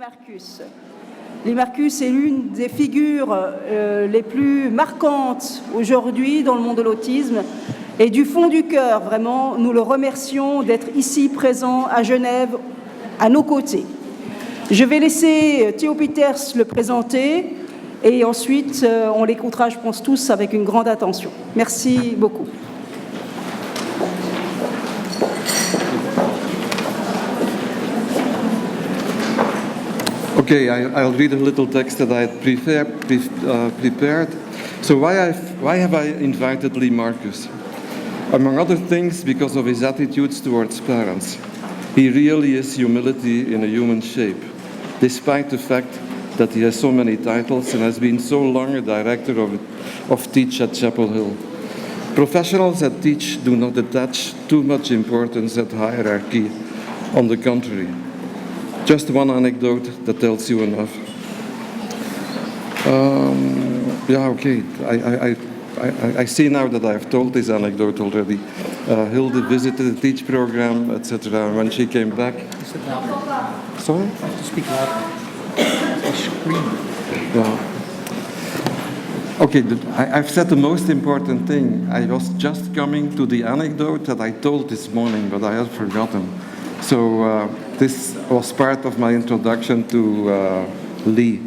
Marcus. Lee Marcus est l'une des figures les plus marquantes aujourd'hui dans le monde de l'autisme. Et du fond du cœur, vraiment, nous le remercions d'être ici présent à Genève, à nos côtés. Je vais laisser Theo Peters le présenter et ensuite on l'écoutera, je pense, tous avec une grande attention. Merci beaucoup. Okay, I'll read a little text that I had prepared. So why have I invited Lee Marcus? Among other things, because of his attitudes towards parents. He really is humility in a human shape, despite the fact that he has so many titles and has been so long a director of Teach at Chapel Hill. Professionals that teach do not attach too much importance at hierarchy. On the contrary. Just one anecdote that tells you enough. Okay. I see now that I have told this anecdote already. Hilde visited the Teach program, etc. When she came back. Sit louder. Sorry? You have to speak louder. I scream. Yeah. Okay, I've said the most important thing. I was just coming to the anecdote that I told this morning, but I had forgotten. So this was part of my introduction to Lee.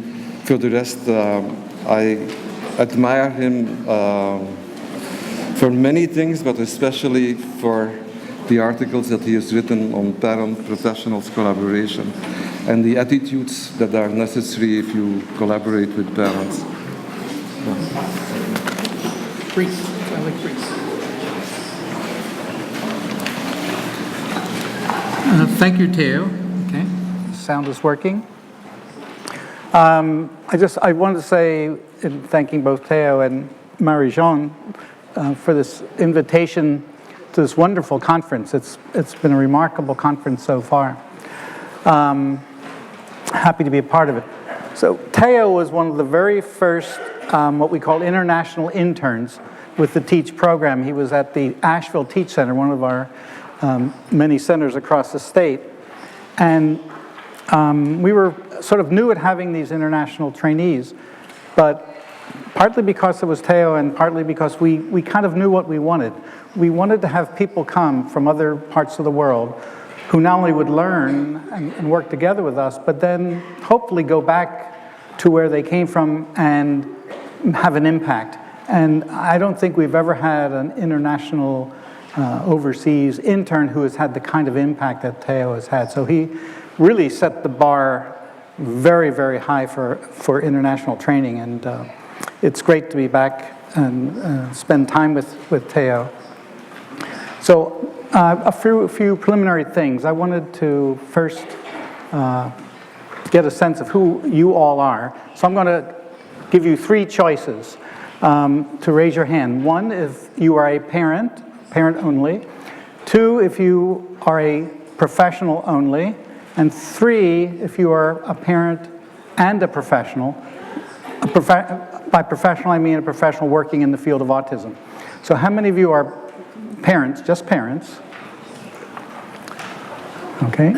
For the rest, I admire him for many things, but especially for the articles that he has written on parent-professionals collaboration and the attitudes that are necessary if you collaborate with parents. Brief. I like brief. Thank you, Theo. Okay, sound is working. I wanted to say, in thanking both Theo and Marie-Jeanne for this invitation to this wonderful conference. It's been a remarkable conference so far. Happy to be a part of it. So Theo was one of the very first what we call international interns with the Teach program. He was at the Asheville Teach Center, one of our many centers across the state. And we were sort of new at having these international trainees, but partly because it was Theo and partly because we kind of knew what we wanted. We wanted to have people come from other parts of the world who not only would learn and work together with us, but then hopefully go back to where they came from and have an impact. And I don't think we've ever had an international overseas intern who has had the kind of impact that Theo has had. So he really set the bar very, very high for international training. And it's great to be back and spend time with Theo. So a few preliminary things. I wanted to first get a sense of who you all are. So I'm going to give you three choices to raise your hand. One, if you are a parent only. Two, if you are a professional only. And three, if you are a parent and a professional. By professional, I mean a professional working in the field of autism. So how many of you are parents, just parents? Okay.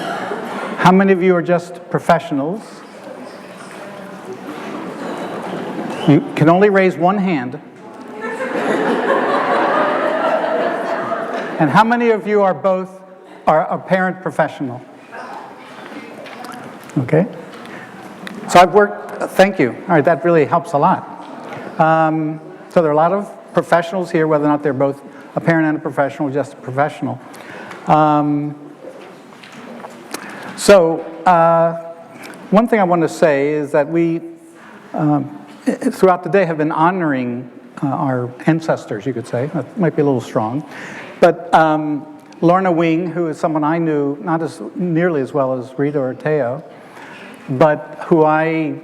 How many of you are just professionals? You can only raise one hand. And how many of you are both a parent professional? Okay. So I've worked, thank you. All right, that really helps a lot. So there are a lot of professionals here, whether or not they're both a parent and a professional, just a professional. One thing I want to say is that we, throughout the day, have been honoring our ancestors, you could say. That might be a little strong. But Lorna Wing, who is someone I knew not as nearly as well as Rita or Theo, but who I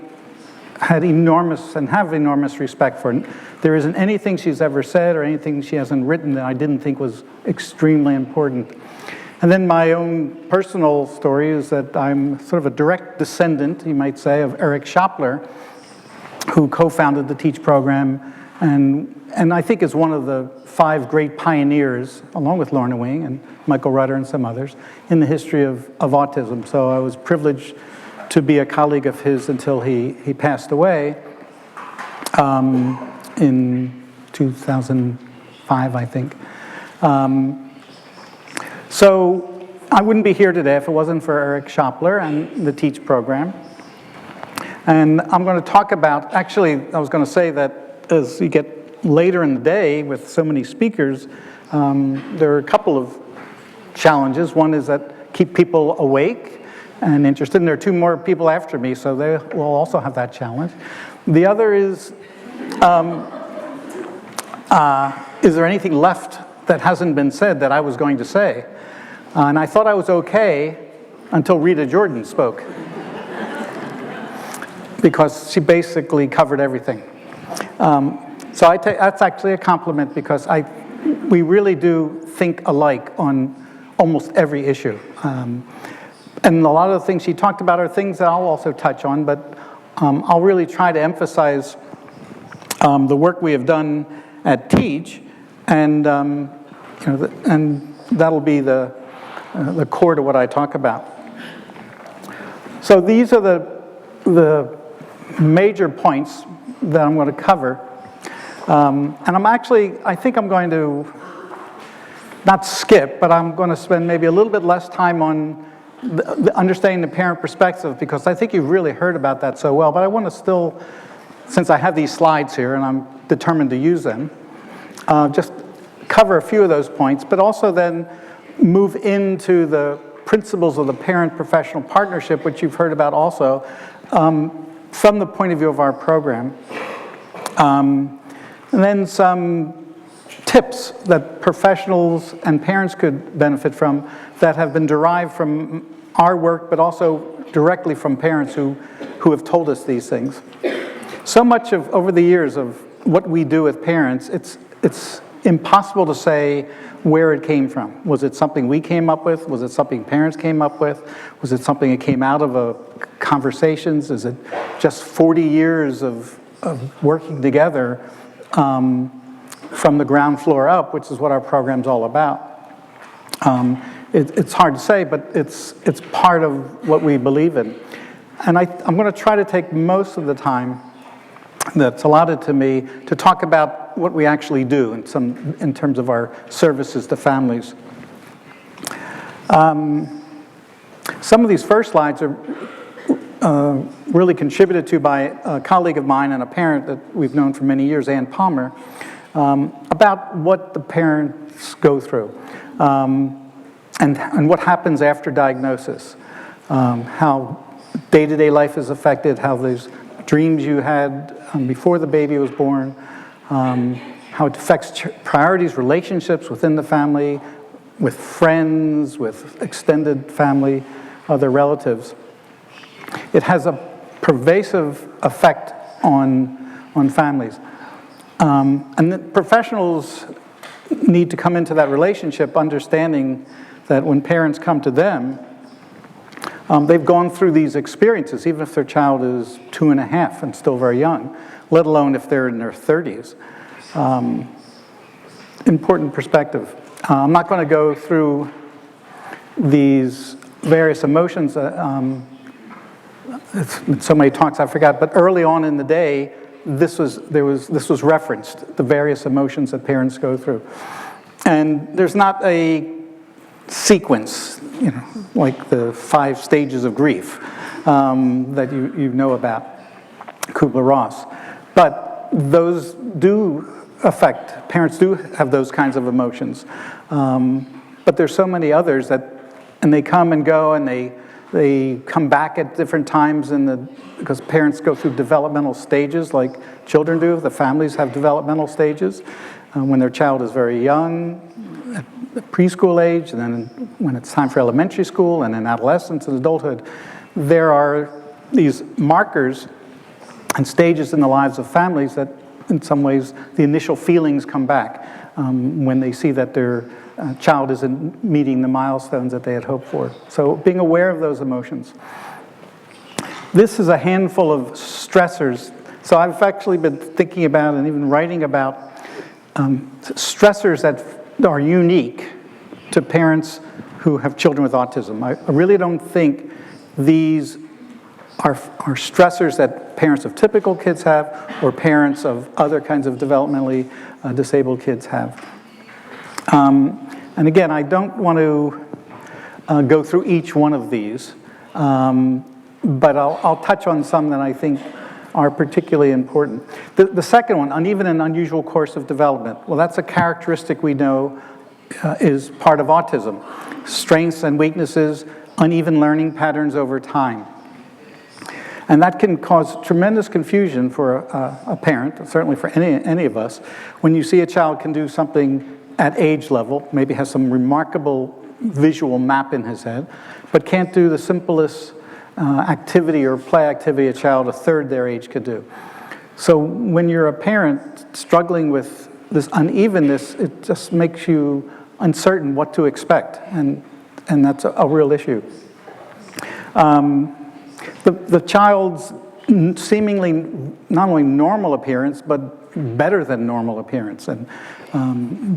had enormous and have enormous respect for. There isn't anything she's ever said or anything she hasn't written that I didn't think was extremely important. And then my own personal story is that I'm sort of a direct descendant, you might say, of Eric Schopler, who co-founded the Teach program and I think is one of the 5 great pioneers, along with Lorna Wing and Michael Rutter and some others, in the history of autism. So I was privileged to be a colleague of his until he passed away in 2005, I think. So I wouldn't be here today if it wasn't for Eric Schopler and the TEACH program. And I'm going to talk about, actually, I was going to say that as you get later in the day with so many speakers, there are a couple of challenges. One is that keep people awake and interested, and there are two more people after me, so they will also have that challenge. The other is there anything left that hasn't been said that I was going to say? And I thought I was okay until Rita Jordan spoke, because she basically covered everything. So that's actually a compliment, because we really do think alike on almost every issue. And a lot of the things she talked about are things that I'll also touch on, but I'll really try to emphasize the work we have done at TEACH, and and that'll be the core to what I talk about. So these are the major points that I'm going to cover, and I think I'm going to not skip, but I'm going to spend maybe a little bit less time on the understanding the parent perspective, because I think you've really heard about that so well. But I want to still, since I have these slides here and I'm determined to use them, just cover a few of those points, but also then move into the principles of the parent-professional partnership, which you've heard about also, from the point of view of our program. And then some tips that professionals and parents could benefit from that have been derived from our work, but also directly from parents who have told us these things. So much of, over the years, of what we do with parents, it's impossible to say where it came from. Was it something we came up with? Was it something parents came up with? Was it something that came out of conversations? Is it just 40 years of working together from the ground floor up, which is what our program's all about? It's hard to say, but it's part of what we believe in. And I'm going to try to take most of the time that's allotted to me to talk about what we actually do in terms of our services to families. Some of these first slides are really contributed to by a colleague of mine and a parent that we've known for many years, Ann Palmer, about what the parents go through and what happens after diagnosis, how day-to-day life is affected, how those dreams you had before the baby was born, how it affects priorities, relationships within the family, with friends, with extended family, other relatives. It has a pervasive effect on families. And the professionals need to come into that relationship understanding that when parents come to them, they've gone through these experiences, even if their child is 2.5 and still very young, let alone if they're in their 30s. Important perspective. I'm not going to go through these various emotions. It's so many talks I forgot, but early on in the day, this was referenced, the various emotions that parents go through. And there's not a sequence, like the 5 stages of grief that you know about, Kubler-Ross. But those do affect, parents do have those kinds of emotions. But there's so many others and they come and go, and they come back at different times because parents go through developmental stages like children do. The families have developmental stages when their child is very young, at the preschool age, and then when it's time for elementary school, and in adolescence and adulthood. There are these markers and stages in the lives of families that, in some ways, the initial feelings come back when they see that their child isn't meeting the milestones that they had hoped for. So being aware of those emotions. This is a handful of stressors. So I've actually been thinking about and even writing about stressors that are unique to parents who have children with autism. I really don't think these are stressors that parents of typical kids have or parents of other kinds of developmentally disabled kids have. And again, I don't want to go through each one of these, but I'll touch on some that I think are particularly important. The second one, uneven and unusual course of development. Well, that's a characteristic we know is part of autism. Strengths and weaknesses, uneven learning patterns over time. And that can cause tremendous confusion for a parent, certainly for any of us, when you see a child can do something at age level, maybe has some remarkable visual map in his head, but can't do the simplest activity or play activity a child a third their age could do. So when you're a parent struggling with this unevenness, it just makes you uncertain what to expect, and that's a real issue. The child's seemingly not only normal appearance, but better than normal appearance, and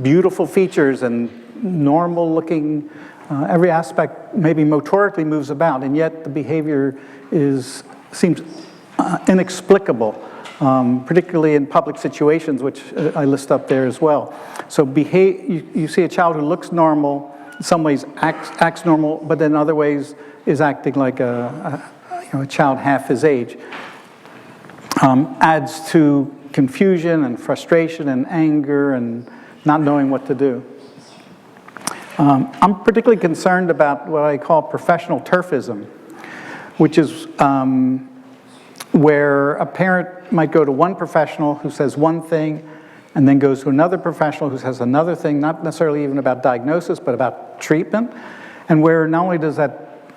beautiful features and normal looking, every aspect maybe motorically moves about, and yet the behavior seems inexplicable, particularly in public situations, which I list up there as well. So you see a child who looks normal, in some ways acts normal, but in other ways is acting like a child half his age. Adds to confusion and frustration and anger and not knowing what to do. I'm particularly concerned about what I call professional turfism, which is where a parent might go to one professional who says one thing and then goes to another professional who says another thing, not necessarily even about diagnosis, but about treatment, and where not only does that,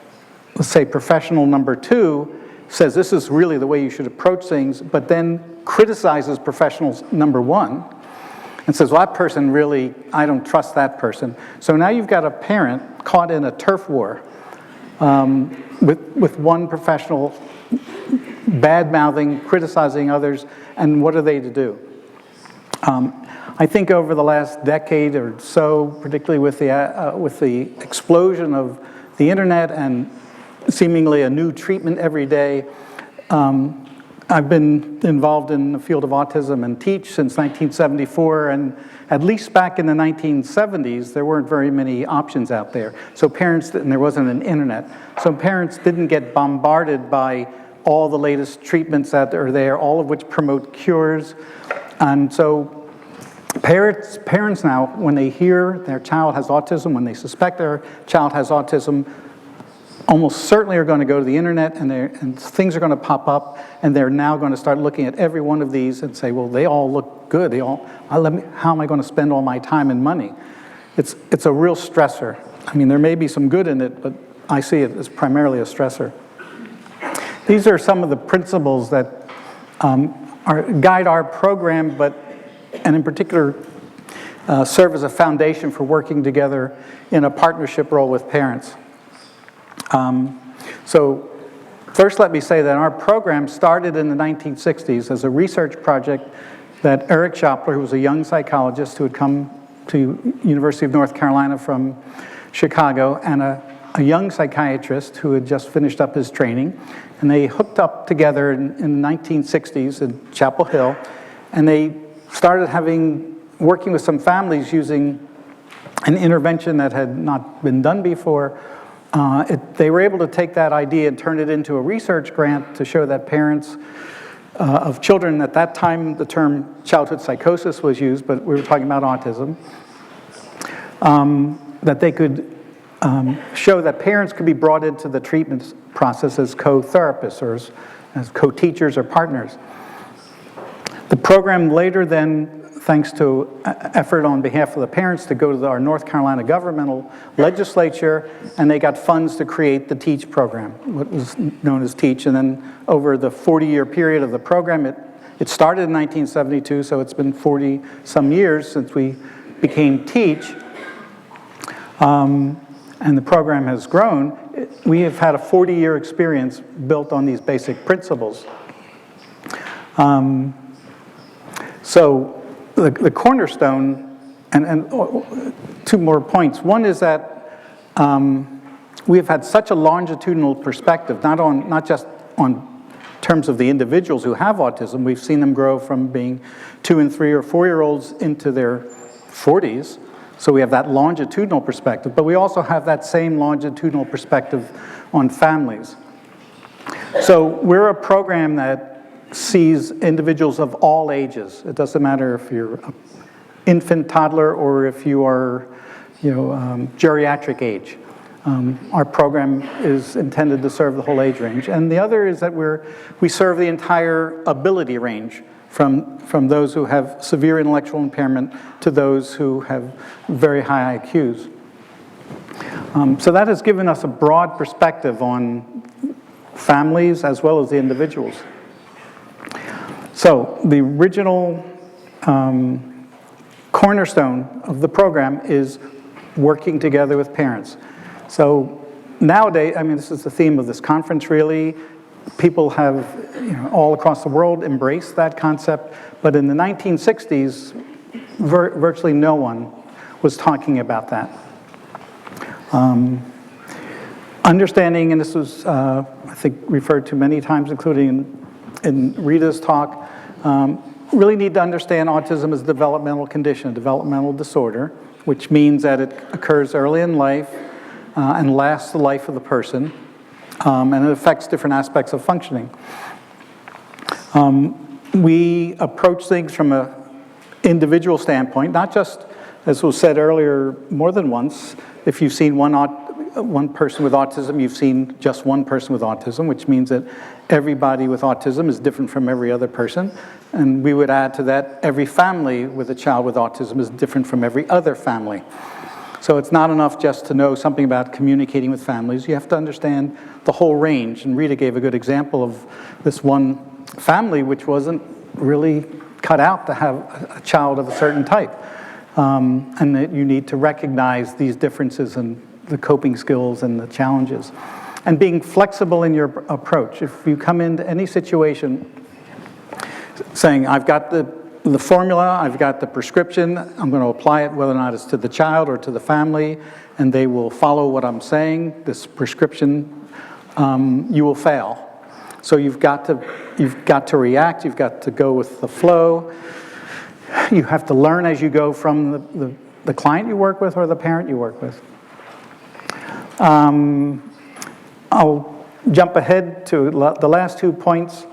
let's say, professional number two says this is really the way you should approach things, but then criticizes professionals number one and says, well, that person really, I don't trust that person. So now you've got a parent caught in a turf war with one professional bad-mouthing, criticizing others, and what are they to do? I think over the last decade or so, particularly with the explosion of the internet and seemingly a new treatment every day, I've been involved in the field of autism and teach since 1974, and at least back in the 1970s, there weren't very many options out there. So parents, and there wasn't an internet, so parents didn't get bombarded by all the latest treatments that are there, all of which promote cures. And so parents now, when they hear their child has autism, when they suspect their child has autism, almost certainly are going to go to the internet, and things are going to pop up, and they're now going to start looking at every one of these and say, well, they all look good. How am I going to spend all my time and money? It's a real stressor. I mean, there may be some good in it, but I see it as primarily a stressor. These are some of the principles that guide our program, and in particular serve as a foundation for working together in a partnership role with parents. So first let me say that our program started in the 1960s as a research project that Eric Schoppler, who was a young psychologist who had come to University of North Carolina from Chicago, and a young psychiatrist who had just finished up his training, and they hooked up together in the 1960s in Chapel Hill, and they started working with some families using an intervention that had not been done before. They were able to take that idea and turn it into a research grant to show that parents of children, at that time the term childhood psychosis was used, but we were talking about autism, that they could show that parents could be brought into the treatment process as co-therapists or as co-teachers or partners. The program later then, thanks to effort on behalf of the parents, to go to our North Carolina governmental legislature, and they got funds to create the TEACH program, what was known as TEACH. And then over the 40-year period of the program, it started in 1972, so it's been 40-some years since we became TEACH. And the program has grown. We have had a 40-year experience built on these basic principles. So the cornerstone, and two more points. One is that we have had such a longitudinal perspective, not just on terms of the individuals who have autism, we've seen them grow from being 2 and 3 or 4-year-olds into their 40s. So we have that longitudinal perspective, but we also have that same longitudinal perspective on families. So we're a program that sees individuals of all ages. It doesn't matter if you're an infant, toddler, or if you are, geriatric age. Our program is intended to serve the whole age range. And the other is that we serve the entire ability range, from those who have severe intellectual impairment to those who have very high IQs. So that has given us a broad perspective on families as well as the individuals. So the original cornerstone of the program is working together with parents. So nowadays, this is the theme of this conference really. People have, all across the world embraced that concept, but in the 1960s, virtually no one was talking about that. Understanding, and this was, I think, referred to many times, including in Rita's talk, really need to understand autism as a developmental condition, a developmental disorder, which means that it occurs early in life and lasts the life of the person, and it affects different aspects of functioning. We approach things from an individual standpoint, not just, as was said earlier more than once, if you've seen one person with autism, you've seen just one person with autism, which means that everybody with autism is different from every other person. And we would add to that, every family with a child with autism is different from every other family. So it's not enough just to know something about communicating with families. You have to understand the whole range. And Rita gave a good example of this one family which wasn't really cut out to have a child of a certain type. And that you need to recognize these differences and the coping skills and the challenges. And being flexible in your approach. If you come into any situation saying, I've got the formula, I've got the prescription, I'm going to apply it whether or not it's to the child or to the family, and they will follow what I'm saying, this prescription, you will fail. So you've got to react, you've got to go with the flow. You have to learn as you go from the client you work with or the parent you work with. I'll jump ahead to the last 2 points,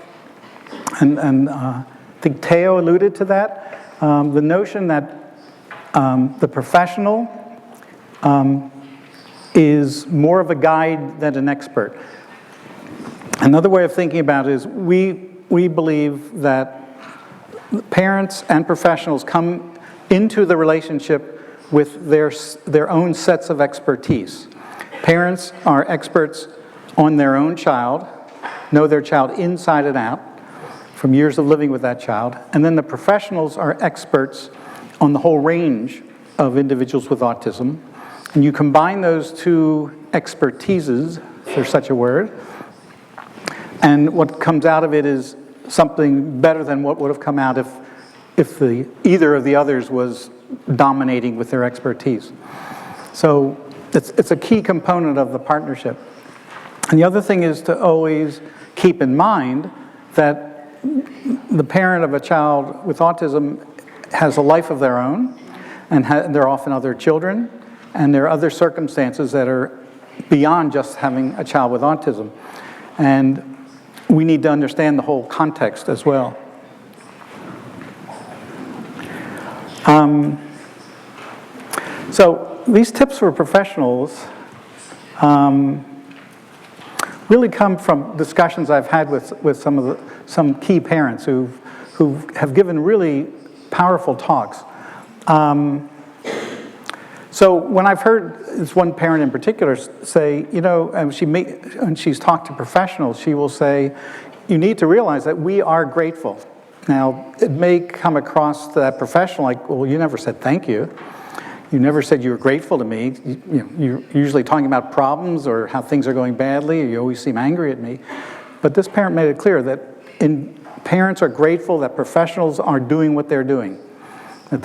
and I think Theo alluded to that. The notion that the professional is more of a guide than an expert. Another way of thinking about it is we believe that parents and professionals come into the relationship with their own sets of expertise. Parents are experts on their own child, know their child inside and out from years of living with that child, and then the professionals are experts on the whole range of individuals with autism. And you combine those two expertises, if there's such a word, and what comes out of it is something better than what would have come out if either of the others was dominating with their expertise. So it's a key component of the partnership. And the other thing is to always keep in mind that the parent of a child with autism has a life of their own, and there are often other children, and there are other circumstances that are beyond just having a child with autism. And we need to understand the whole context as well. So these tips for professionals really come from discussions I've had with some key parents who have given really powerful talks. So when I've heard this one parent in particular say, when she's talked to professionals, she will say, you need to realize that we are grateful. Now, it may come across to that professional like, well, you never said thank you. You never said you were grateful to me. You're usually talking about problems or how things are going badly, or you always seem angry at me. But this parent made it clear that parents are grateful that professionals are doing what they're doing, that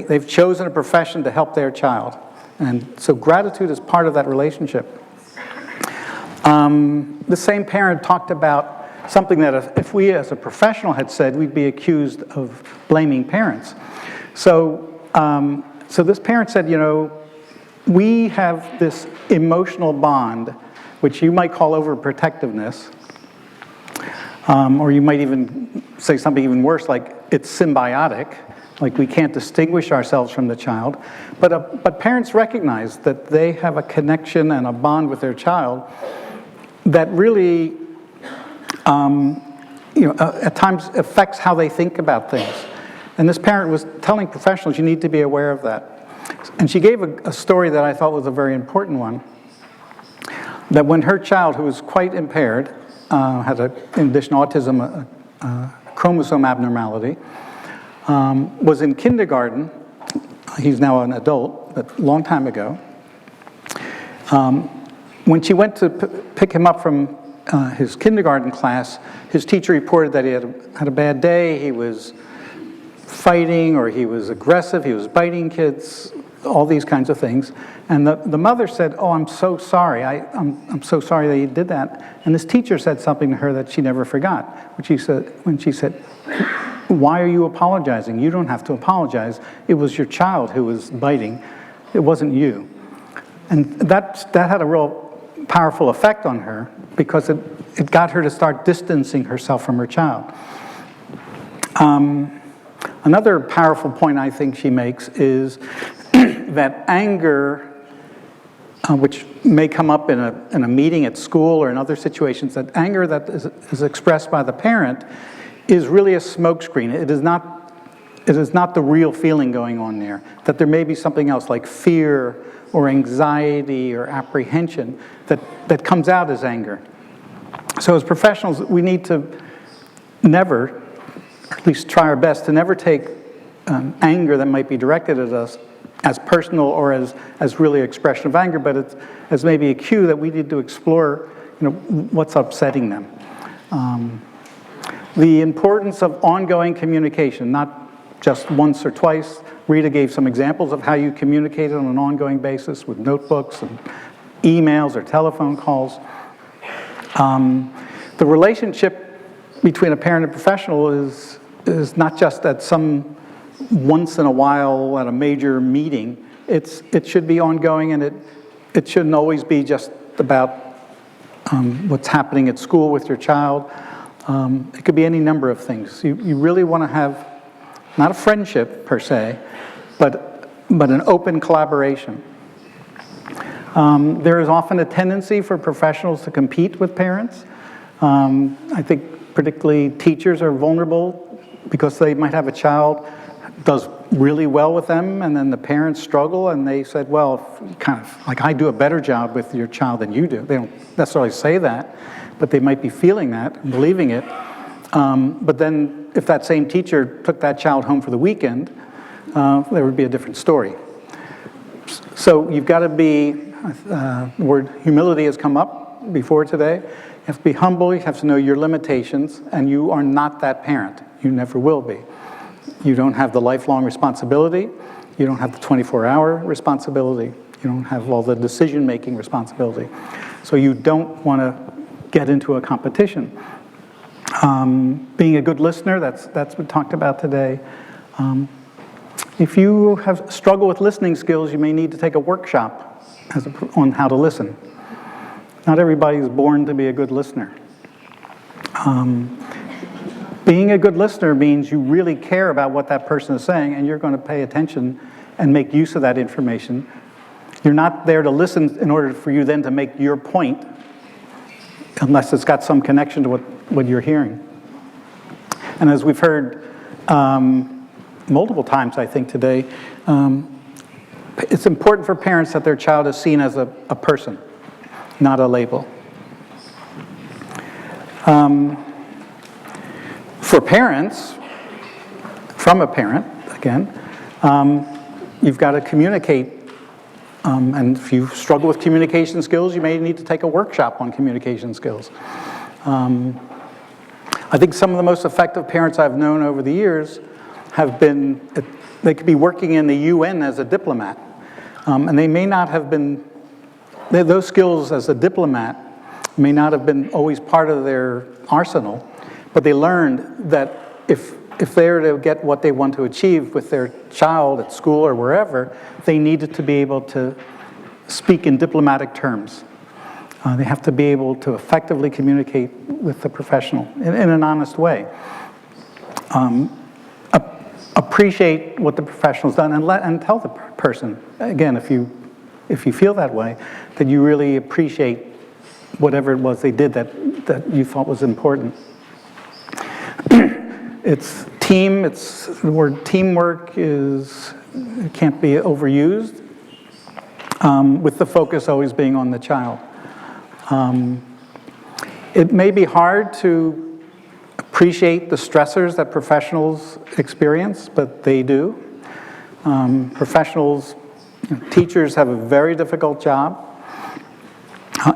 they've chosen a profession to help their child. And so gratitude is part of that relationship. The same parent talked about something that if we as a professional had said, we'd be accused of blaming parents. So, so this parent said, you know, we have this emotional bond, which you might call overprotectiveness, or you might even say something even worse, like it's symbiotic, like we can't distinguish ourselves from the child. But parents recognize that they have a connection and a bond with their child that really, at times affects how they think about things. And this parent was telling professionals, you need to be aware of that. And she gave a story that I thought was a very important one, that when her child, who was quite impaired, had, in addition to autism, a chromosome abnormality, was in kindergarten. He's now an adult, but a long time ago. When she went to pick him up from his kindergarten class, his teacher reported that he had a bad day. He was fighting, or he was aggressive, he was biting kids, all these kinds of things. And the mother said, oh, I'm so sorry. I'm so sorry that you did that. And this teacher said something to her that she never forgot. When she said, why are you apologizing? You don't have to apologize. It was your child who was biting. It wasn't you. And that had a real powerful effect on her, because it got her to start distancing herself from her child. Another powerful point I think she makes is that anger, which may come up in a meeting at school or in other situations, that anger that is expressed by the parent is really a smokescreen. It is not the real feeling going on there. That there may be something else like fear or anxiety or apprehension that comes out as anger. So as professionals, we need to never, or at least try our best to never take anger that might be directed at us as personal or as really expression of anger, but it's as maybe a cue that we need to explore, what's upsetting them. The importance of ongoing communication, not just once or twice. Rita gave some examples of how you communicate on an ongoing basis with notebooks and emails or telephone calls. The relationship between a parent and professional is not just at some once in a while at a major meeting. It should be ongoing, and it shouldn't always be just about what's happening at school with your child. It could be any number of things. You really want to have not a friendship per se, but an open collaboration. There is often a tendency for professionals to compete with parents. I think particularly teachers are vulnerable because they might have a child does really well with them, and then the parents struggle, and they said, well, kind of like I do a better job with your child than you do. They don't necessarily say that, but they might be feeling that and believing it. But then if that same teacher took that child home for the weekend, there would be a different story. So you've got to be, the word humility has come up before today. You have to be humble, you have to know your limitations, and you are not that parent. You never will be. You don't have the lifelong responsibility. You don't have the 24-hour responsibility. You don't have all the decision-making responsibility. So you don't want to get into a competition. Being a good listener, that's been talked about today. If you have struggled with listening skills, you may need to take a workshop on how to listen. Not everybody is born to be a good listener. Being a good listener means you really care about what that person is saying, and you're going to pay attention and make use of that information. You're not there to listen in order for you then to make your point, unless it's got some connection to what you're hearing. And as we've heard multiple times, I think, today, it's important for parents that their child is seen as a person, not a label. For parents, from a parent, again, you've got to communicate. And if you struggle with communication skills, you may need to take a workshop on communication skills. I think some of the most effective parents I've known over the years have been, they could be working in the UN as a diplomat. And they may not have been, those skills as a diplomat may not have been always part of their arsenal, but they learned that if they're to get what they want to achieve with their child at school or wherever, they needed to be able to speak in diplomatic terms. They have to be able to effectively communicate with the professional in an honest way. Appreciate what the professional's done and tell the person, again, if you feel that way, that you really appreciate whatever it was they did that you thought was important. It's the word teamwork can't be overused, with the focus always being on the child. It may be hard to appreciate the stressors that professionals experience, but they do. Teachers have a very difficult job.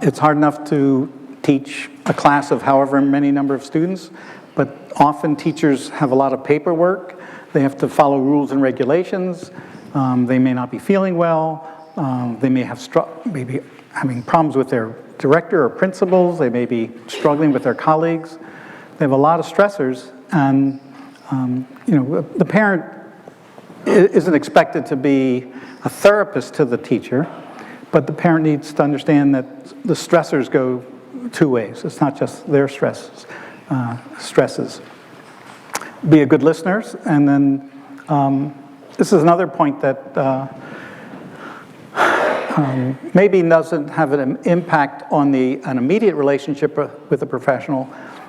It's hard enough to teach a class of however many number of students, but often teachers have a lot of paperwork. They have to follow rules and regulations. They may not be feeling well. They may be having problems with their director or principals. They may be struggling with their colleagues. They have a lot of stressors, and the parent isn't expected to be a therapist to the teacher, but the parent needs to understand that the stressors go two ways. It's not just their stresses. Be a good listener, and then this is another point that maybe doesn't have an impact on an immediate relationship with a professional,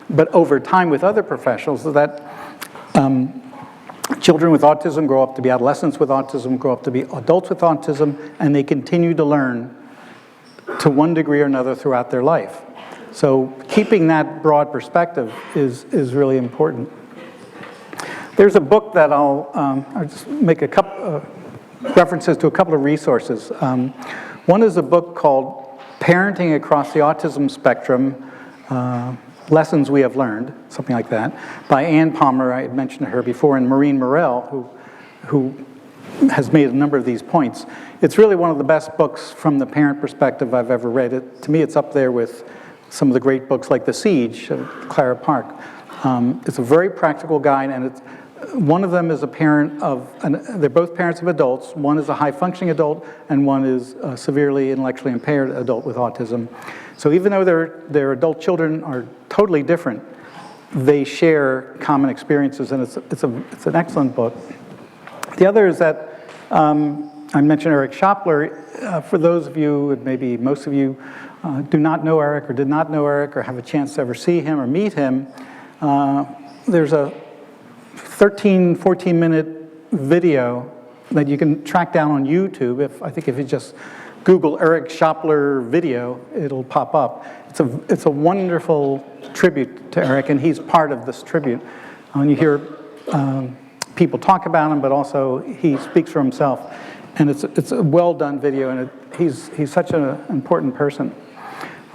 but over time with other professionals, so that children with autism grow up to be adolescents with autism, grow up to be adults with autism, and they continue to learn to one degree or another throughout their life. So keeping that broad perspective is really important. There's a book that I'll just make a couple references to a couple of resources. One is a book called Parenting Across the Autism Spectrum, Lessons We Have Learned, something like that, by Ann Palmer. I had mentioned her before, and Maureen Morell, who has made a number of these points. It's really one of the best books from the parent perspective I've ever read. To me, it's up there with some of the great books like The Siege of Clara Park. It's a very practical guide, and one of them is a parent they're both parents of adults. One is a high-functioning adult, and one is a severely intellectually impaired adult with autism. So even though their adult children are totally different, they share common experiences, and it's an excellent book. The other is that I mentioned Eric Schopler. For those of you, and maybe most of you, do not know Eric or did not know Eric or have a chance to ever see him or meet him, there's a 13, 14-minute video that you can track down on YouTube. I think if you just Google Eric Schopler video, it'll pop up. It's a wonderful tribute to Eric, and he's part of this tribute. And you hear people talk about him, but also he speaks for himself. And it's a well-done video, and he's such an important person.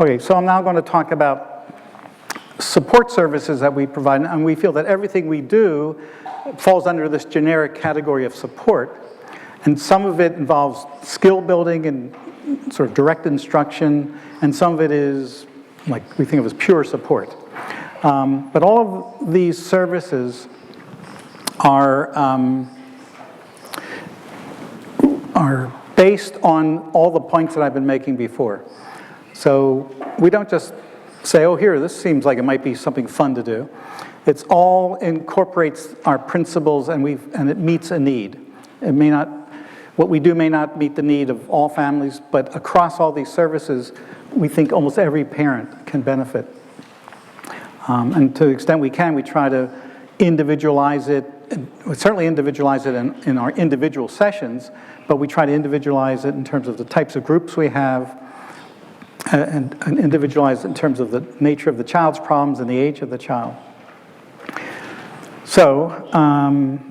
Okay, so I'm now going to talk about support services that we provide, and we feel that everything we do falls under this generic category of support. And some of it involves skill building and sort of direct instruction, and some of it is like we think of as pure support. But all of these services are based on all the points that I've been making before. So we don't just say, oh, here, this seems like it might be something fun to do. It's all incorporates our principles, and it meets a need. What we do may not meet the need of all families, but across all these services, we think almost every parent can benefit. And to the extent we can, we try to individualize it. We certainly individualize it in our individual sessions, but we try to individualize it in terms of the types of groups we have, and individualize it in terms of the nature of the child's problems and the age of the child. So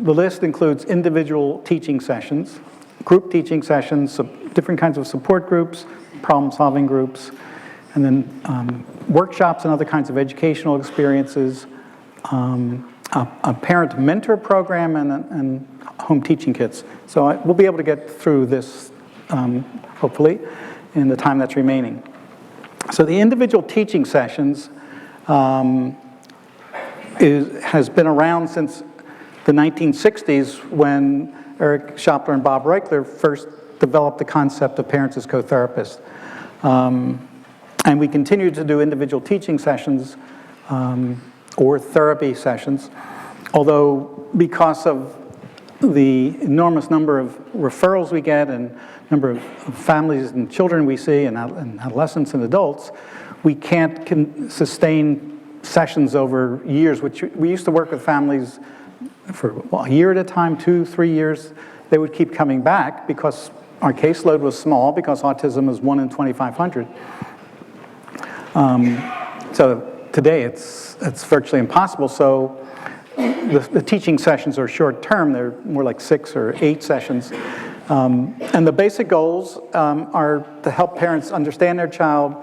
the list includes individual teaching sessions, group teaching sessions, different kinds of support groups, problem-solving groups, and then workshops and other kinds of educational experiences, a parent mentor program, and home teaching kits. So we'll be able to get through this, hopefully, in the time that's remaining. So the individual teaching sessions has been around since the 1960s when Eric Schopler and Bob Reichler first developed the concept of parents as co-therapists. And we continue to do individual teaching sessions or therapy sessions, although because of the enormous number of referrals we get and number of families and children we see and adolescents and adults, we can't sustain sessions over years, which we used to work with families for a year at a time, 2-3 years. They would keep coming back because our caseload was small, because autism is 1 in 2,500. So today it's virtually impossible. So the teaching sessions are short term. They're more like 6 or 8 sessions. And the basic goals are to help parents understand their child,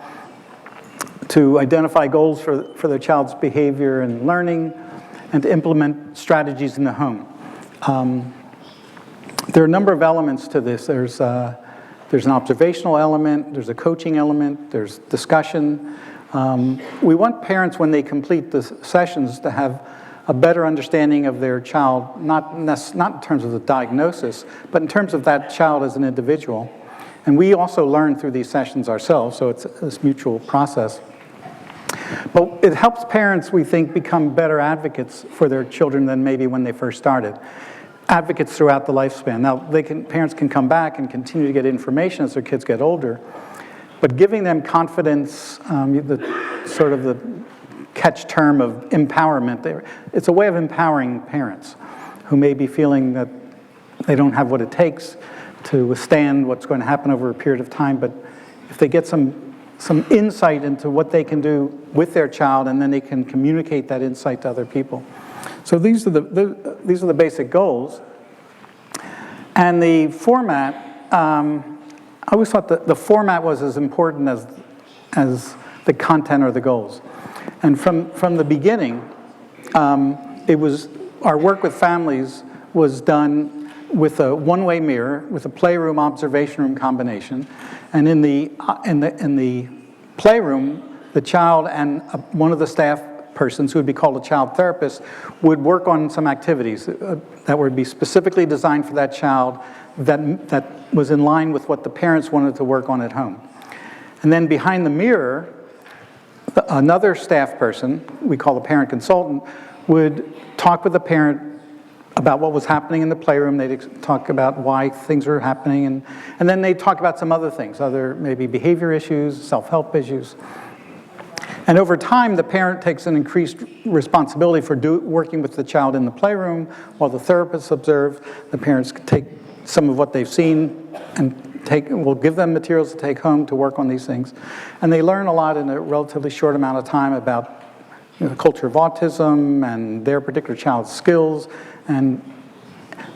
to identify goals for their child's behavior and learning, and to implement strategies in the home. There are a number of elements to this. There's an observational element, there's a coaching element, there's discussion. We want parents, when they complete the sessions, to have a better understanding of their child, not in terms of the diagnosis, but in terms of that child as an individual. And we also learn through these sessions ourselves, so it's this mutual process. But it helps parents, we think, become better advocates for their children than maybe when they first started. Advocates throughout the lifespan. Now, parents can come back and continue to get information as their kids get older, but giving them confidence, the catch term of empowerment, it's a way of empowering parents who may be feeling that they don't have what it takes to withstand what's going to happen over a period of time, but if they get some insight into what they can do with their child, and then they can communicate that insight to other people. So these are the basic goals. And the format, I always thought that the format was as important as the content or the goals. And from the beginning, our work with families was done with a one-way mirror, with a playroom observation room combination, and in the playroom, the child and one of the staff persons, who would be called a child therapist, would work on some activities that would be specifically designed for that child, that was in line with what the parents wanted to work on at home. And then behind the mirror, another staff person, we call the parent consultant, would talk with the parent about what was happening in the playroom. They'd talk about why things were happening, and then they'd talk about some other things, other maybe behavior issues, self-help issues. And over time, the parent takes an increased responsibility for working with the child in the playroom, while the therapists observe. The parents take some of what they've seen and will give them materials to take home to work on these things. And they learn a lot in a relatively short amount of time about the culture of autism and their particular child's skills. And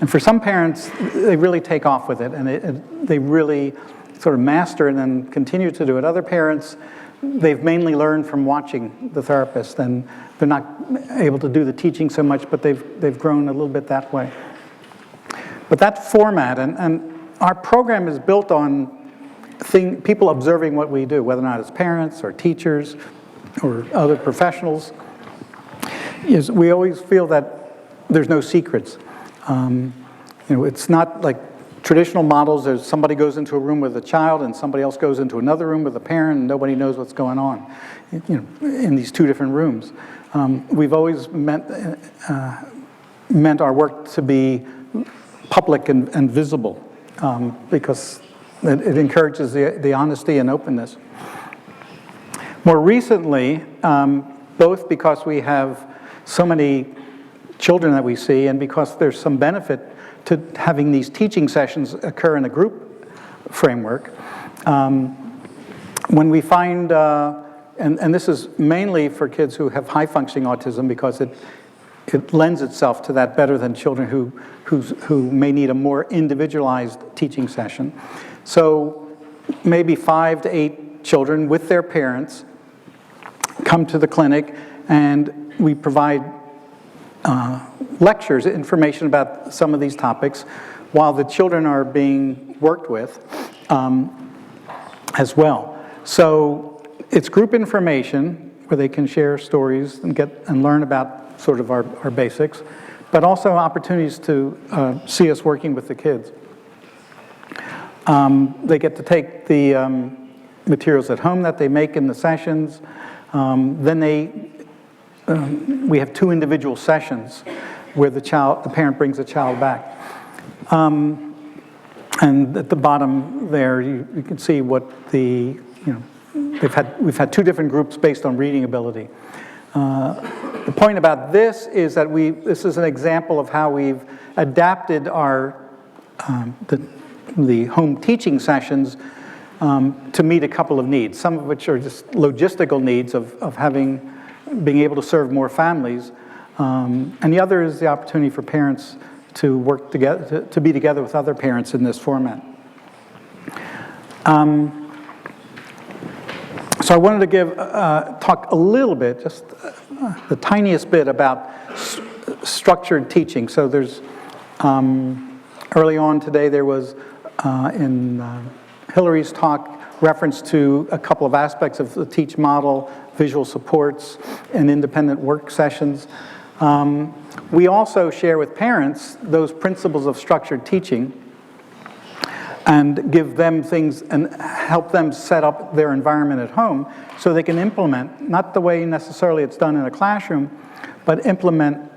for some parents, they really take off with it, and they really sort of master it and continue to do it. Other parents, they've mainly learned from watching the therapist, and they're not able to do the teaching so much, but they've grown a little bit that way. But that format, and our program is built on people observing what we do, whether or not it's parents or teachers or other professionals. We always feel that there's no secrets. It's not like traditional models. There's somebody goes into a room with a child and somebody else goes into another room with a parent, and nobody knows what's going on, in these two different rooms. We've always meant our work to be public and visible, because it encourages the honesty and openness. More recently, both because we have so many children that we see, and because there's some benefit to having these teaching sessions occur in a group framework, when we find, and this is mainly for kids who have high-functioning autism, because it lends itself to that better than children who may need a more individualized teaching session. So maybe 5 to 8 children with their parents come to the clinic, and we provide lectures, information about some of these topics, while the children are being worked with as well. So it's group information where they can share stories and learn about sort of our basics, but also opportunities to see us working with the kids. They get to take the materials at home that they make in the sessions. Then we have 2 individual sessions where the parent brings the child back. And at the bottom there, you can see what we've had 2 different groups based on reading ability. The point about this is that this is an example of how we've adapted our the home teaching sessions to meet a couple of needs, some of which are just logistical needs of being able to serve more families, and the other is the opportunity for parents to work together, to be together with other parents in this format. So I wanted to talk a little bit, just the tiniest bit about structured teaching. So there's, early on today there was, in Hillary's talk, reference to a couple of aspects of the TEACH model, visual supports, and independent work sessions. We also share with parents those principles of structured teaching and give them things and help them set up their environment at home so they can implement, not the way necessarily it's done in a classroom, but implement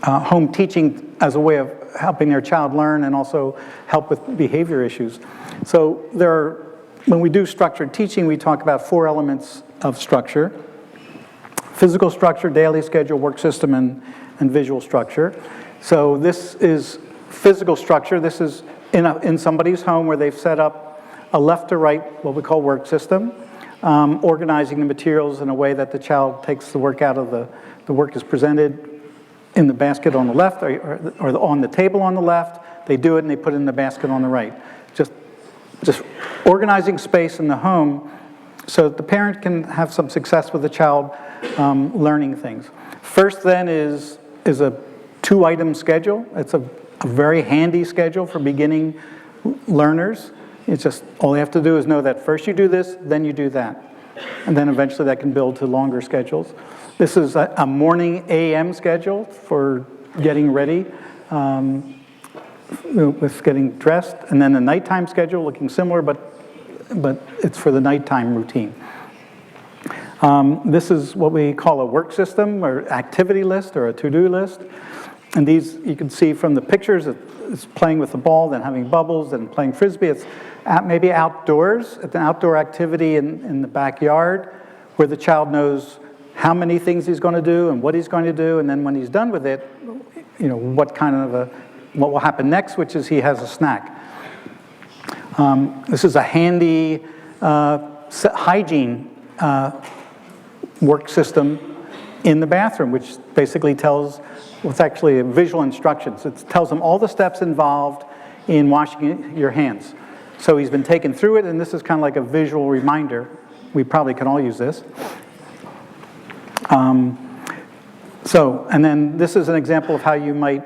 home teaching as a way of helping their child learn and also help with behavior issues. So when we do structured teaching, we talk about 4 elements of structure: physical structure, daily schedule, work system, and visual structure. So this is physical structure. This is in somebody's home where they've set up a left to right, what we call work system, organizing the materials in a way that the child takes the work out of the work is presented in the basket on the left or on the table on the left. They do it and they put it in the basket on the right. Just organizing space in the home so that the parent can have some success with the child learning things. First then is a 2-item schedule. It's a very handy schedule for beginning learners. It's just all they have to do is know that first you do this, then you do that. And then eventually that can build to longer schedules. This is a morning AM schedule for getting ready, with getting dressed, and then a nighttime schedule looking similar, but it's for the nighttime routine. This is what we call a work system or activity list or a to-do list. And these, you can see from the pictures, it's playing with the ball, then having bubbles, then playing frisbee. It's maybe outdoors, it's an outdoor activity in the backyard where the child knows how many things he's going to do and what he's going to do, and then when he's done with it, what will happen next, which is he has a snack. This is a handy hygiene work system in the bathroom, which basically tells, well, it's actually visual instructions. It tells them all the steps involved in washing your hands. So he's been taken through it, and this is kind of like a visual reminder. We probably can all use this. And then this is an example of how you might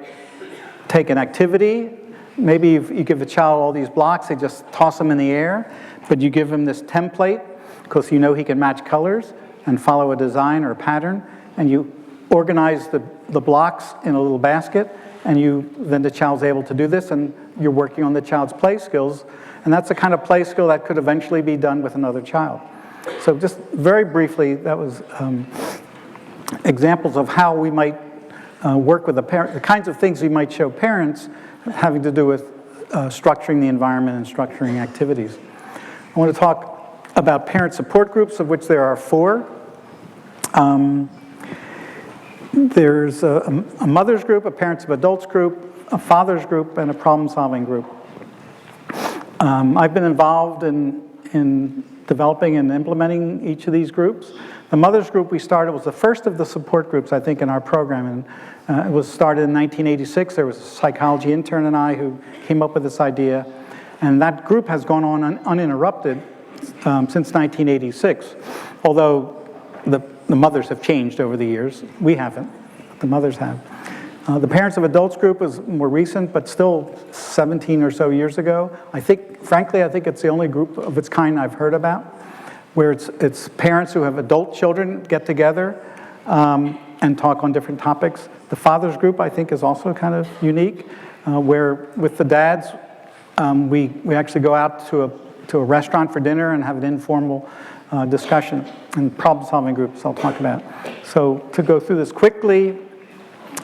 take an activity. Maybe you give a child all these blocks, they just toss them in the air, but you give him this template because you know he can match colors and follow a design or a pattern, and you organize the blocks in a little basket, and then the child's able to do this, and you're working on the child's play skills, and that's the kind of play skill that could eventually be done with another child. So just very briefly, that was examples of how we might work with the parent, the kinds of things we might show parents having to do with structuring the environment and structuring activities. I want to talk about parent support groups, of which there are 4. There's a mother's group, a parents of adults group, a father's group, and a problem-solving group. I've been involved in developing and implementing each of these groups. The mother's group we started was the first of the support groups, I think, in our program, and it was started in 1986. There was a psychology intern and I who came up with this idea, and that group has gone on uninterrupted since 1986, although the mothers have changed over the years. We haven't, but the mothers have. The Parents of Adults group is more recent, but still 17 or so years ago. Frankly, I think it's the only group of its kind I've heard about. where it's parents who have adult children get together and talk on different topics. The fathers group, I think, is also kind of unique, where with the dads, we actually go out to a restaurant for dinner and have an informal discussion, and problem-solving groups I'll talk about. So to go through this quickly,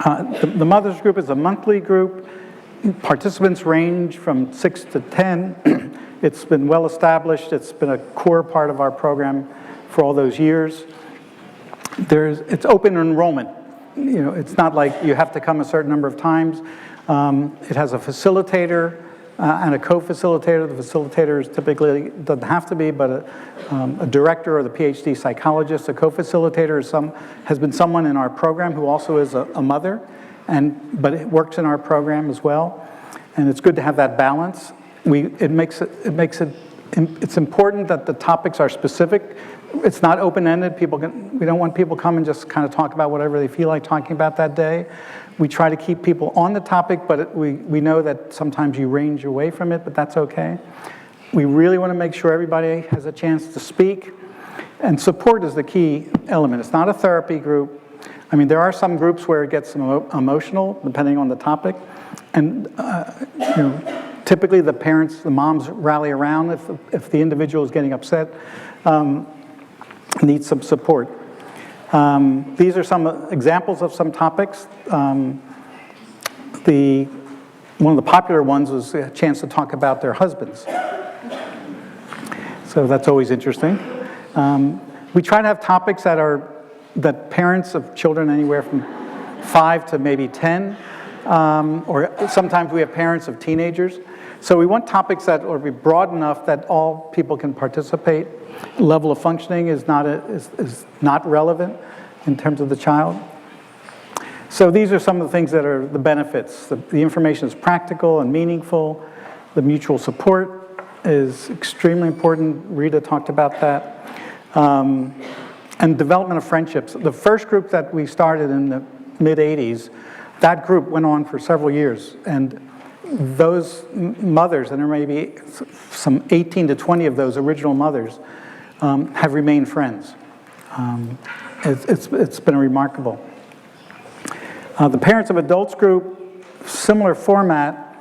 the mothers group is a monthly group. Participants range from 6 to 10. It's been well established. It's been a core part of our program for all those years. It's open enrollment. It's not like you have to come a certain number of times. It has a facilitator and a co-facilitator. The facilitator is typically, doesn't have to be, but a director or the PhD psychologist. A co-facilitator has been someone in our program who also is a mother, but it works in our program as well. And it's good to have that balance. It's important that the topics are specific. It's not open-ended. We don't want people come and just kind of talk about whatever they feel like talking about that day. We try to keep people on the topic, but we know that sometimes you range away from it, but that's okay. We really want to make sure everybody has a chance to speak, and support is the key element. It's not a therapy group. I mean, there are some groups where it gets emotional, depending on the topic, and typically the moms rally around if the individual is getting upset, needs some support. These are some examples of some topics. One of the popular ones was a chance to talk about their husbands. So that's always interesting. We try to have topics that parents of children anywhere from 5 to maybe 10, or sometimes we have parents of teenagers. So we want topics that will be broad enough that all people can participate. Level of functioning is not relevant in terms of the child. So these are some of the things that are the benefits. The information is practical and meaningful. The mutual support is extremely important. Rita talked about that. And development of friendships. The first group that we started in the mid-'80s, that group went on for several years. And those mothers, and there may be some 18 to 20 of those original mothers, have remained friends. It's been remarkable. The Parents of Adults group, similar format,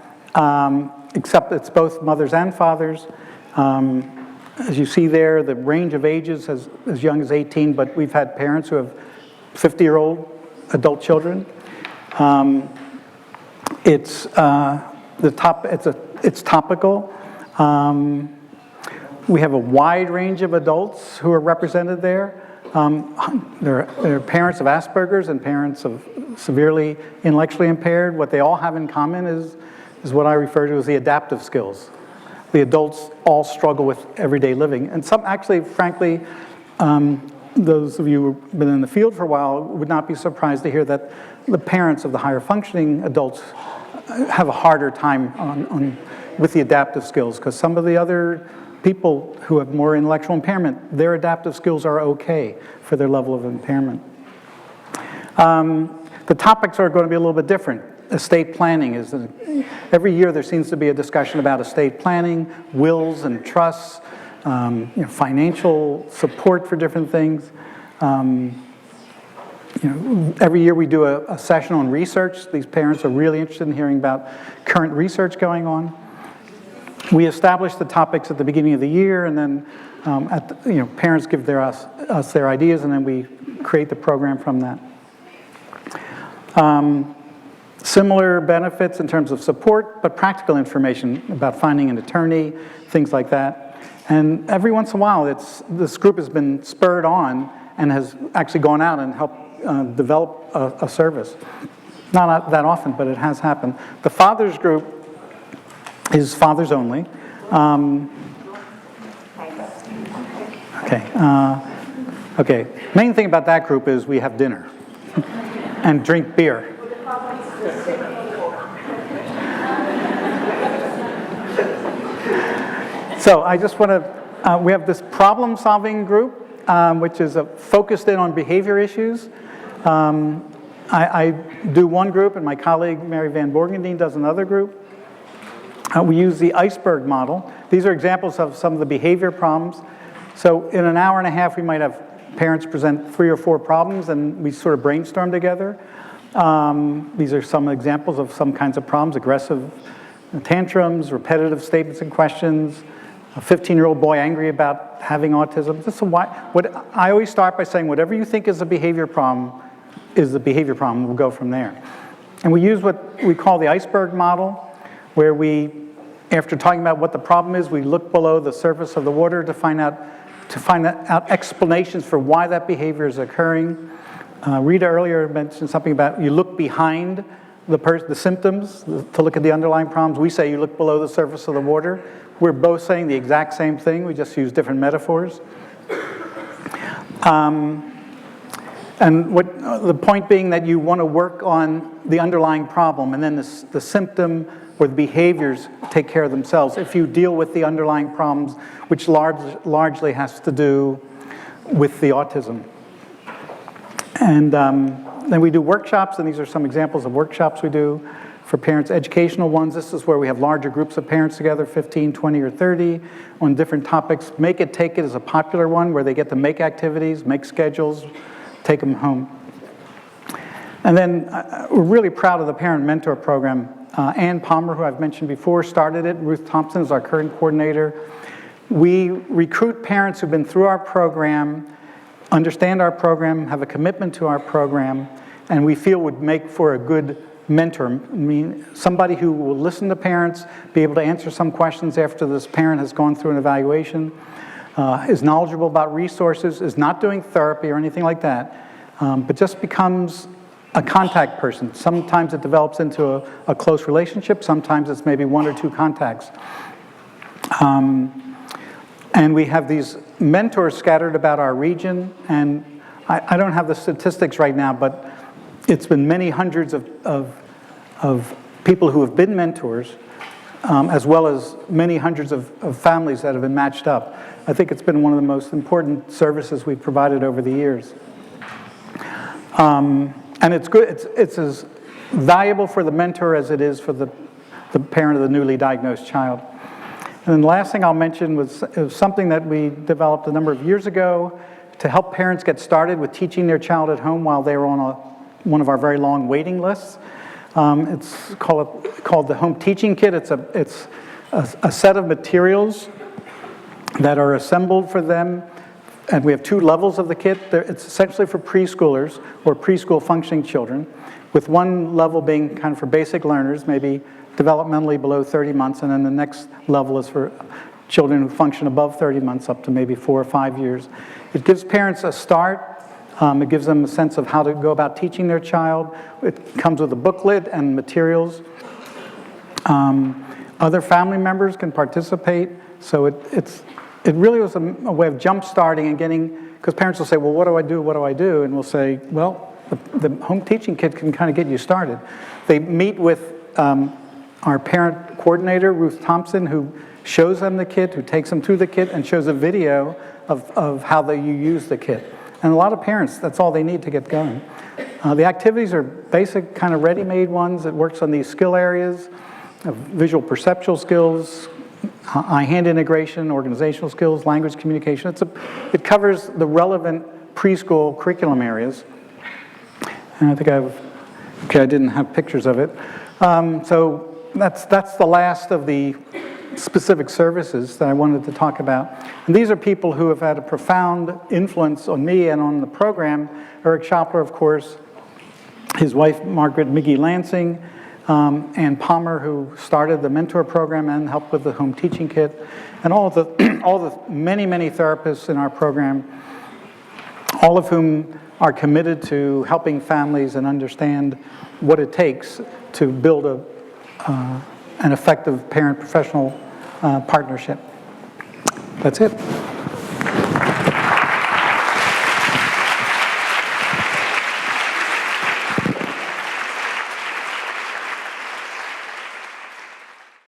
except it's both mothers and fathers. As you see there, the range of ages as young as 18, but we've had parents who have 50-year-old adult children. It's topical. We have a wide range of adults who are represented there. There are parents of Asperger's and parents of severely intellectually impaired. What they all have in common is what I refer to as the adaptive skills. The adults all struggle with everyday living. And some, actually, frankly, those of you who've been in the field for a while would not be surprised to hear that the parents of the higher functioning adults have a harder time with the adaptive skills, because some of the other people who have more intellectual impairment, their adaptive skills are okay for their level of impairment. The topics are going to be a little bit different. Estate planning is, every year there seems to be a discussion about estate planning, wills and trusts, financial support for different things. Every year we do a session on research. These parents are really interested in hearing about current research going on. We establish the topics at the beginning of the year, and then parents give us their ideas, and then we create the program from that. Similar benefits in terms of support, but practical information about finding an attorney, things like that. And every once in a while, this group has been spurred on and has actually gone out and helped develop a service. Not that often, but it has happened. The fathers group is fathers only. Okay. Main thing about that group is we have dinner and drink beer. So I just want to, we have this problem-solving group, which is focused in on behavior issues. I do one group, and my colleague Mary Van Borgendien does another group. We use the iceberg model. These are examples of some of the behavior problems. So in an hour and a half, we might have parents present 3 or 4 problems, and we sort of brainstorm together. These are some examples of some kinds of problems: aggressive tantrums, repetitive statements and questions, a 15-year-old boy angry about having autism. What I always start by saying, whatever you think is a behavior problem is the behavior problem. We'll go from there. And we use what we call the iceberg model, where we, after talking about what the problem is, we look below the surface of the water to find out explanations for why that behavior is occurring. Rita earlier mentioned something about you look behind the symptoms to look at the underlying problems. We say you look below the surface of the water. We're both saying the exact same thing. We just use different metaphors. And the point being that you want to work on the underlying problem, and then the symptom or the behaviors take care of themselves if you deal with the underlying problems, which largely has to do with the autism. And then we do workshops, and these are some examples of workshops we do for parents, educational ones. This is where we have larger groups of parents together, 15, 20, or 30, on different topics. Make It, Take It is a popular one where they get to make activities, make schedules, take them home. And then we're really proud of the Parent Mentor Program. Ann Palmer, who I've mentioned before, started it. Ruth Thompson is our current coordinator. We recruit parents who've been through our program, understand our program, have a commitment to our program, and we feel would make for a good mentor. I mean, somebody who will listen to parents, be able to answer some questions after this parent has gone through an evaluation, is knowledgeable about resources, is not doing therapy or anything like that, but just becomes a contact person. Sometimes it develops into a close relationship, sometimes it's maybe 1 or 2 contacts. And we have these mentors scattered about our region, and I don't have the statistics right now, but it's been many hundreds of people who have been mentors, as well as many hundreds of families that have been matched up. I think it's been one of the most important services we've provided over the years. And it's good. It's as valuable for the mentor as it is for the parent of the newly diagnosed child. And then the last thing I'll mention was something that we developed a number of years ago to help parents get started with teaching their child at home while they were on one of our very long waiting lists. It's called the Home Teaching Kit. It's a set of materials that are assembled for them, and we have 2 levels of the kit. It's essentially for preschoolers or preschool functioning children, with one level being kind of for basic learners, maybe developmentally below 30 months, and then the next level is for children who function above 30 months up to maybe 4 or 5 years. It gives parents a start. It gives them a sense of how to go about teaching their child. It comes with a booklet and materials. Other family members can participate. So it really was a way of jump-starting and getting, because parents will say, well, what do I do, what do I do? And we'll say, well, the Home Teaching Kit can kind of get you started. They meet with our parent coordinator, Ruth Thompson, who shows them the kit, who takes them through the kit, and shows a video of how you use the kit. And a lot of parents, that's all they need to get going. The activities are basic, kind of ready-made ones. It works on these skill areas of visual perceptual skills, eye-hand integration, organizational skills, language communication. It covers the relevant preschool curriculum areas. And I think I didn't have pictures of it. So that's the last of the specific services that I wanted to talk about. And these are people who have had a profound influence on me and on the program. Eric Schopler, of course, his wife, Margaret Miggy Lansing, Ann Palmer, who started the mentor program and helped with the Home Teaching Kit, and all the many, many therapists in our program, all of whom are committed to helping families and understand what it takes to build an effective parent-professional partnership. That's it.